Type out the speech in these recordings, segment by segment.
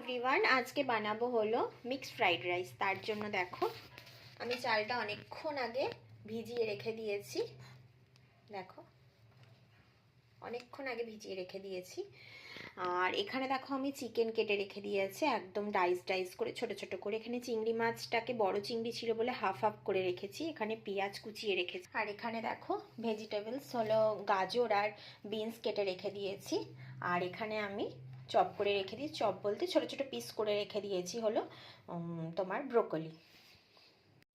Everyone, আজকে বানাবো হলো মিক্সড ফ্রাইড রাইস। তার জন্য দেখো আমি চালটা অনেকক্ষণ আগে ভিজিয়ে রেখে দিয়েছি। দেখো অনেকক্ষণ আগে ভিজিয়ে রেখে দিয়েছি। আর এখানে দেখো আমি চিকেন কেটে রেখে দিয়েছি একদম ডাইস করে, ছোট ছোট করে। এখানে চিংড়ি মাছটাকে বড় চিংড়ি ছিল বলে হাফ হাফ করে রেখেছি। এখানে পেঁয়াজ কুচিয়ে রেখেছি। আর এখানে দেখো ভেজিটেবলস হলো গাজর আর বিনস কেটে রেখে দিয়েছি। আর এখানে আমি চপ করে রেখে দিই, চপ বলতে ছোট ছোট পিস করে রেখে দিয়েছি হলো তোমার ব্রোকলি।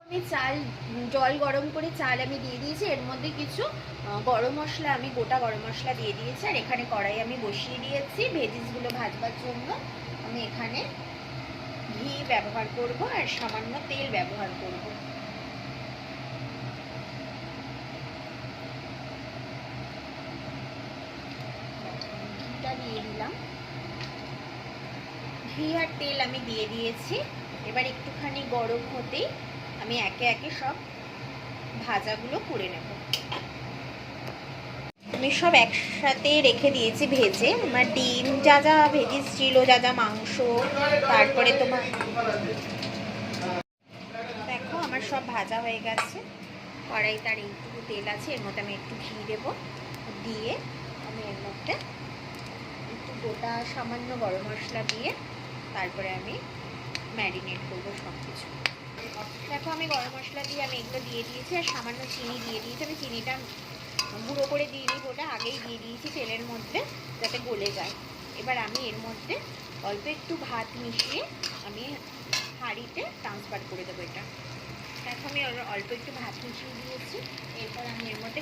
আমি জল গরম করে চাল আমি দিয়ে দিয়েছি। এর মধ্যে কিছু গরম মশলা, আমি গোটা গরম মশলা দিয়ে দিয়েছি। আর এখানে কড়াই আমি বসিয়ে দিয়েছি ভেজিসগুলো ভাজবার জন্য। আমি এখানে ঘি ব্যবহার করব আর সামান্য তেল ব্যবহার করব। ঘিটা দিয়ে দিলাম, ঘি আর তেল আমি দিয়ে দিয়েছি। এবার একটুখানি গরম হতেই আমি একে একে সব ভাজাগুলো করে নেব। আমি সব একসাথে রেখে দিয়েছি ভেজে। আমার ডিম যা যা ভেজিস ছিল, যা যা মাংস, তারপরে তোমার দেখো আমার সব ভাজা হয়ে গেছে। কড়াই তার এইটুকু তেল আছে, এর মধ্যে আমি একটু ঘি দেবো। দিয়ে আমি এর মধ্যে একটু গোটা সামান্য গরম মশলা দিয়ে তারপরে আমি ম্যারিনেট করবো সব কিছু। দেখো আমি গরম মশলা দিয়ে আমি এগুলো দিয়ে দিয়েছি আর সামান্য চিনি দিয়ে দিয়েছি। আমি চিনিটা গুঁড়ো করে দিয়ে দিই, ওটা আগেই দিয়ে দিয়েছি তেলের মধ্যে যাতে গলে যায়। এবার আমি এর মধ্যে অল্প একটু ভাত মিশিয়ে আমি হাঁড়িতে ট্রান্সফার করে দেবো এটা। দেখো আমি অল্প একটু ভাত মিশিয়ে দিয়েছি। এরপর আমি এর মধ্যে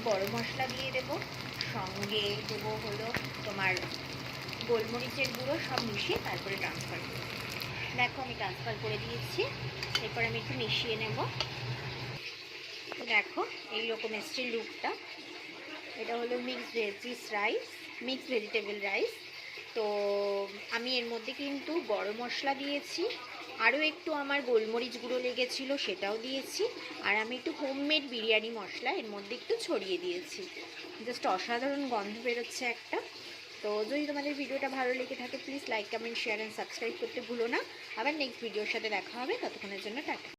গরম মশলা দিয়ে দেবো, সঙ্গে দেবো হলো তোমার গোলমরিচের গুঁড়ো, সব মিশিয়ে তারপরে ট্রান্সফার করবো। দেখো আমি ট্রান্সফার করে দিয়েছি। এরপর আমি একটু মিশিয়ে নেব। দেখো এইরকম এসছে লুকটা। এটা হলো মিক্সড ভেজিটেবল রাইস। তো আমি এর মধ্যে কিন্তু গরম মশলা দিয়েছি, আরও একটু আমার গোলমরিচ গুঁড়ো লেগেছিল সেটাও দিয়েছি। আর আমি একটু হোমমেড বিরিয়ানি মশলা এর মধ্যে একটু ছড়িয়ে দিয়েছি। জাস্ট অসাধারণ গন্ধ বেরোচ্ছে একটা। তো যদি তোমাদের ভিডিওটা ভালো লেগে থাকে please like, comment, share and subscribe করতে ভুলো না। আবার নেক্সট ভিডিওর সাথে দেখা হবে, ততক্ষণের জন্য টাটা।